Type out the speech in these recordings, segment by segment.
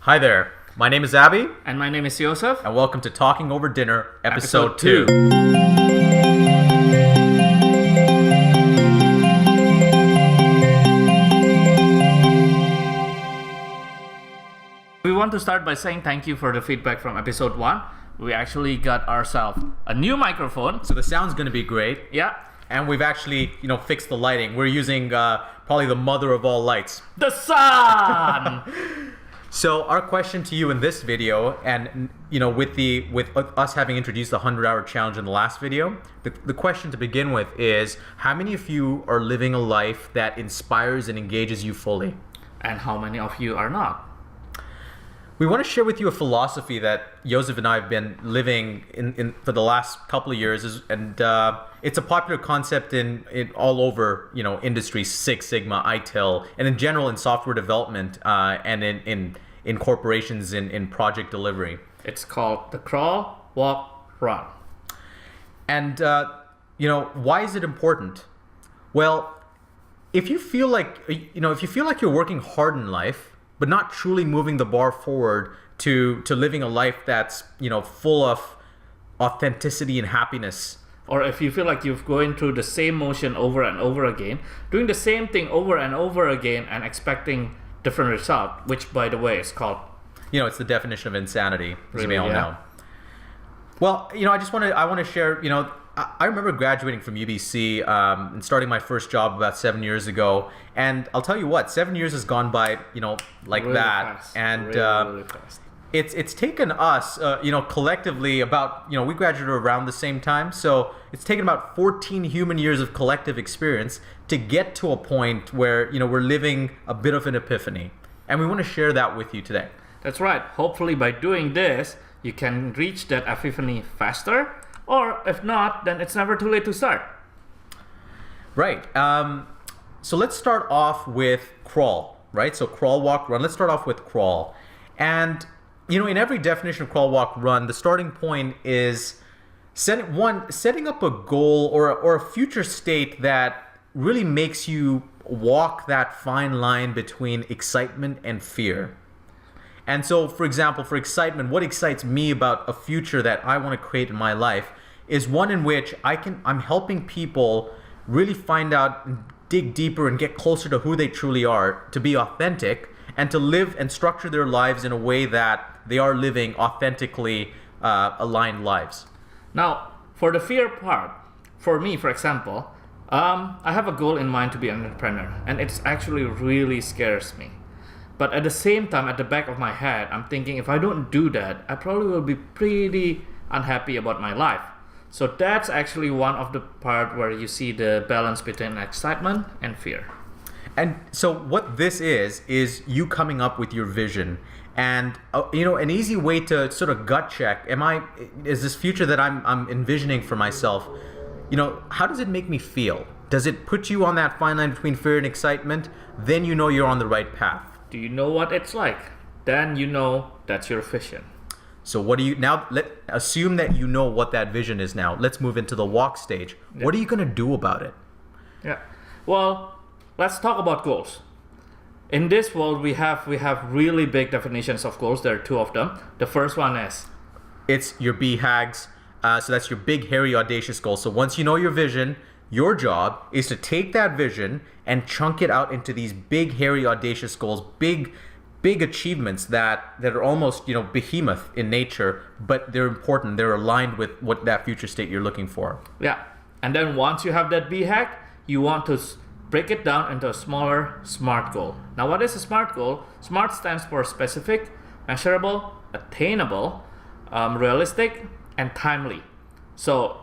Hi there. My name is Abby. And my name is Joseph. And welcome to Talking Over Dinner, Episode 2. We want to start by saying thank you for the feedback from Episode 1. We actually got ourselves a new microphone. So the sound's going to be great. Yeah. And we've actually, fixed the lighting. We're using probably the mother of all lights. The sun! So our question to you in this video, and with us having introduced the 100-hour challenge in the last video, the question to begin with is, how many of you are living a life that inspires and engages you fully? And how many of you are not? We want to share with you a philosophy that Joseph and I have been living in for the last couple of years, and it's a popular concept in all over industries, Six Sigma, ITIL, and in general in software development and in corporations in project delivery. It's called the crawl, walk, run. And why is it important? Well, if you feel like you're working hard in life, but not truly moving the bar forward to living a life that's full of authenticity and happiness. Or if you feel like you're going through the same motion over and over again, doing the same thing over and over again and expecting different result, which by the way is called... it's the definition of insanity, as you may all yeah. know. Well, I want to share, I remember graduating from UBC and starting my first job about 7 years ago, and I'll tell you what, 7 years has gone by, like really that, fast. and really fast. It's taken us, collectively about, we graduated around the same time, so it's taken about 14 human years of collective experience to get to a point where, we're living a bit of an epiphany, and we want to share that with you today. That's right. Hopefully by doing this, you can reach that epiphany faster. Or if not, then it's never too late to start. Right. So let's start off with crawl, right? So crawl, walk, run. Let's start off with crawl. And, in every definition of crawl, walk, run, the starting point is setting up a goal or a future state that really makes you walk that fine line between excitement and fear. And so, for example, for excitement, what excites me about a future that I want to create in my life is one in which I'm helping people really find out, dig deeper, and get closer to who they truly are, to be authentic, and to live and structure their lives in a way that they are living authentically aligned lives. Now, for the fear part, for me, for example, I have a goal in mind to be an entrepreneur, and it's actually really scares me. But at the same time, at the back of my head, I'm thinking if I don't do that, I probably will be pretty unhappy about my life. So that's actually one of the part where you see the balance between excitement and fear. And so what this is you coming up with your vision. And an easy way to sort of gut check, is this future that I'm envisioning for myself, how does it make me feel? Does it put you on that fine line between fear and excitement? Then you're on the right path. Do you know what it's like? Then that's your vision. So assume that you know what that vision is now. Let's move into the walk stage. Yeah. What are you going to do about it? Yeah. Well, let's talk about goals. In this world, we have really big definitions of goals. There are two of them. The first one is... It's your BHAGs. So that's your big, hairy, audacious goal. So once you know your vision, your job is to take that vision and chunk it out into these big, hairy, audacious goals, big achievements that are almost, behemoth in nature, but they're important. They're aligned with what that future state you're looking for. Yeah. And then once you have that BHAG, you want to break it down into a smaller, SMART goal. Now, what is a SMART goal? SMART stands for specific, measurable, attainable, realistic, and timely. So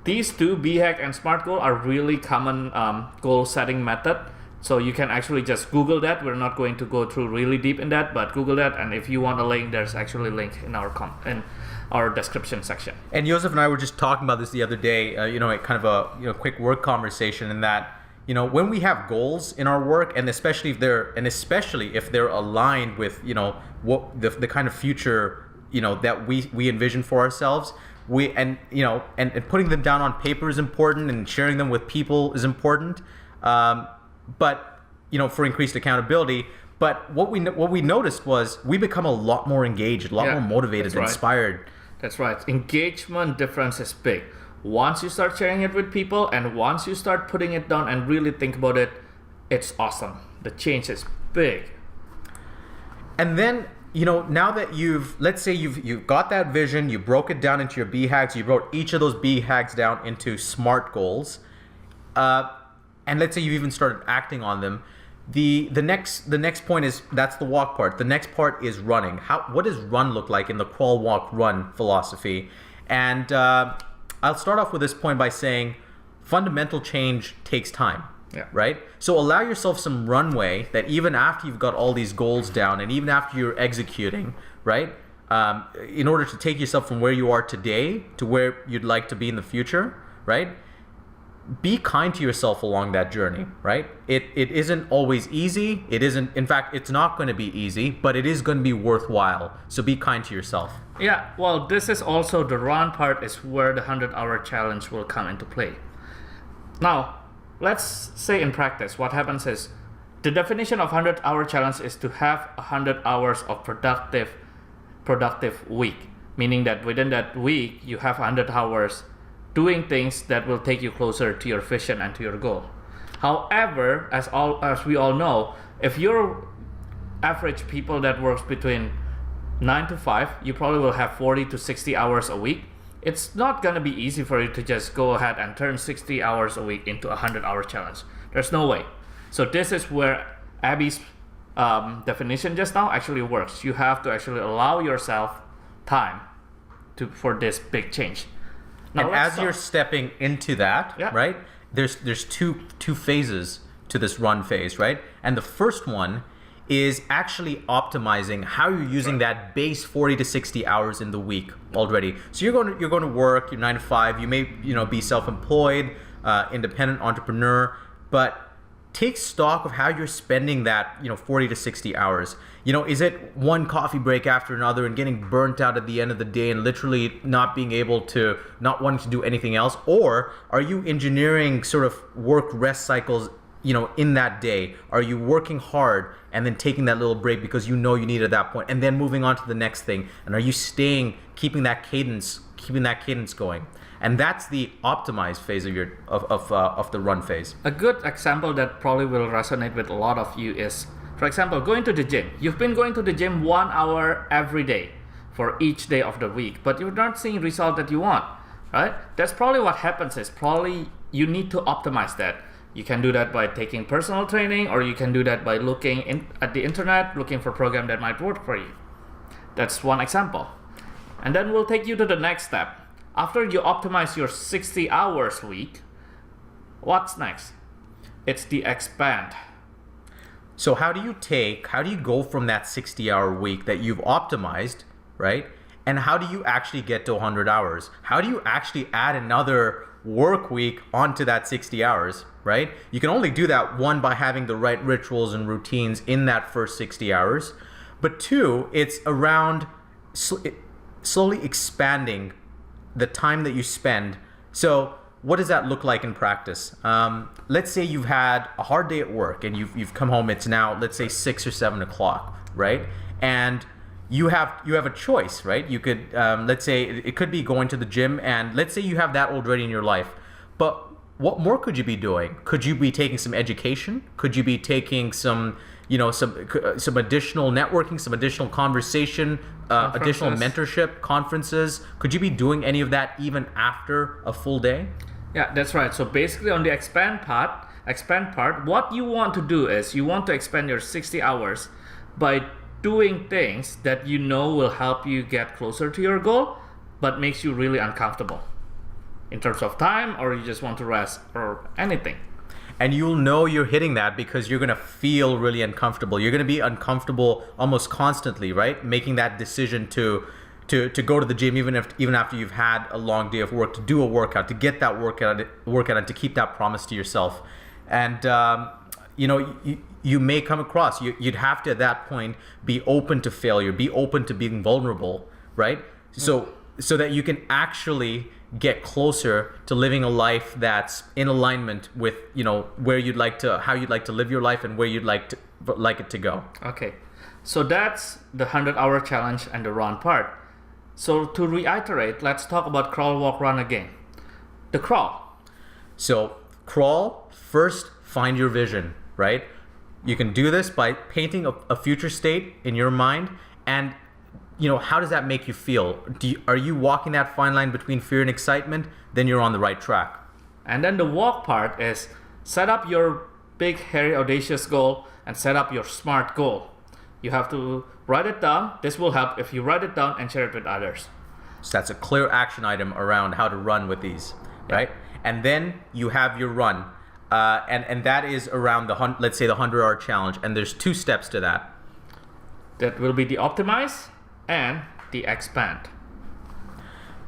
these two, BHAG and SMART goal, are really common goal setting method. So you can actually just Google that. We're not going to go through really deep in that, but Google that. And if you want a link, there's actually a link in our description section. And Joseph and I were just talking about this the other day. Kind of a quick work conversation, in that when we have goals in our work, and especially if they're aligned with what the kind of future that we envision for ourselves. And putting them down on paper is important, and sharing them with people is important. But for increased accountability. But what we noticed was we become a lot more engaged, a lot more motivated, inspired. That's right. Engagement difference is big. Once you start sharing it with people and once you start putting it down and really think about it, it's awesome. The change is big. And then, now that let's say you've got that vision, you broke it down into your BHAGs, you wrote each of those BHAGs down into SMART goals, and let's say you've even started acting on them. The next point is, that's the walk part. The next part is running. What does run look like in the crawl, walk, run philosophy? And I'll start off with this point by saying fundamental change takes time. Yeah. Right? So allow yourself some runway that even after you've got all these goals down and even after you're executing, right? In order to take yourself from where you are today to where you'd like to be in the future, right? Be kind to yourself along that journey, right? It isn't always easy. In fact, it's not going to be easy, but it is going to be worthwhile. So be kind to yourself. Yeah, well, this is also the run part is where the 100-hour challenge will come into play. Now, let's say in practice, what happens is the definition of 100-hour challenge is to have 100 hours of productive week, meaning that within that week, you have 100 hours doing things that will take you closer to your vision and to your goal. However, as we all know, if you're average people that works between 9 to 5, you probably will have 40 to 60 hours a week. It's not going to be easy for you to just go ahead and turn 60 hours a week into a 100-hour challenge. There's no way. So this is where Abby's definition just now actually works. You have to actually allow yourself time for this big change. Now, and as you're stepping into that, right, there's two phases to this run phase, right? And the first one is actually optimizing how you're using that base 40 to 60 hours in the week already. So you're going to work, you're 9 to 5, you may be self-employed, independent entrepreneur, but take stock of how you're spending that 40 to 60 hours. Is it one coffee break after another and getting burnt out at the end of the day and literally not wanting to do anything else? Or are you engineering sort of work rest cycles in that day? Are you working hard and then taking that little break because you need at that point and then moving on to the next thing? And are you keeping that cadence going? And that's the optimized phase of the run phase. A good example that probably will resonate with a lot of you is, for example, going to the gym. You've been going to the gym 1 hour every day for each day of the week, but you're not seeing result that you want, right? That's probably what happens is probably you need to optimize that. You can do that by taking personal training, or you can do that by looking at the internet, looking for a program that might work for you. That's one example. And then we'll take you to the next step. After you optimize your 60 hours week, what's next? It's the expand. So how do you go from that 60-hour week that you've optimized, right? And how do you actually get to 100 hours? How do you actually add another work week onto that 60 hours, right? You can only do that, one, by having the right rituals and routines in that first 60 hours. But two, it's around slowly expanding the time that you spend. So what does that look like in practice? Let's say you've had a hard day at work and you've come home. It's now, let's say, 6 or 7 o'clock, right? And you have a choice, right? You could, let's say, it could be going to the gym, and let's say you have that already in your life. But what more could you be doing? Could you be taking some education? Could you be taking some additional networking, some additional conversation, additional mentorship, conferences? Could you be doing any of that even after a full day? Yeah, that's right. So basically on the expand part, what you want to do is you want to expand your 60 hours by doing things that will help you get closer to your goal, but makes you really uncomfortable in terms of time, or you just want to rest or anything. And you'll know you're hitting that because you're going to feel really uncomfortable. You're going to be uncomfortable almost constantly, right? Making that decision to go to the gym even after you've had a long day of work, to do a workout, to get that workout and to keep that promise to yourself. And you may come across, you'd have to at that point be open to failure, be open to being vulnerable, right? So that you can actually get closer to living a life that's in alignment with, where how you'd like to live your life and where you'd like it to go. Okay, so that's the 100-hour challenge and the run part. So to reiterate, let's talk about crawl, walk, run again. The crawl. So crawl, first find your vision, right? You can do this by painting a future state in your mind, and how does that make you feel? Are you walking that fine line between fear and excitement? Then you're on the right track. And then the walk part is set up your big, hairy, audacious goal and set up your SMART goal. You have to write it down. This will help if you write it down and share it with others. So that's a clear action item around how to run with these, right? And then you have your run. And that is around let's say the 100-hour challenge. And there's 2 steps to that. That will be the optimize and the expand.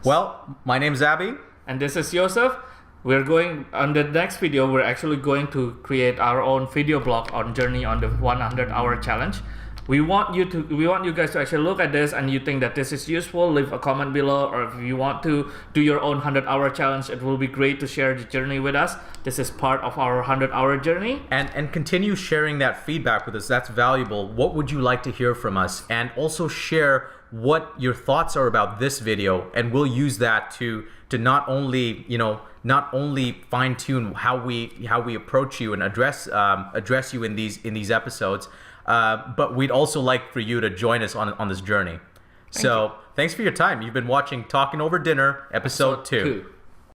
Well, my name's Abby. And this is Joseph. On the next video, we're actually going to create our own video blog on journey on the 100-hour challenge. We want you guys to actually look at this, and you think that this is useful, leave a comment below, or if you want to do your own 100-hour challenge, it will be great to share the journey with us. This is part of our 100-hour journey. And continue sharing that feedback with us. That's valuable. What would you like to hear from us? And also share what your thoughts are about this video, and we'll use that to not only fine-tune how we approach you and address you in these episodes, but we'd also like for you to join us on this journey. Thanks for your time. You've been watching Talking Over Dinner, episode 2.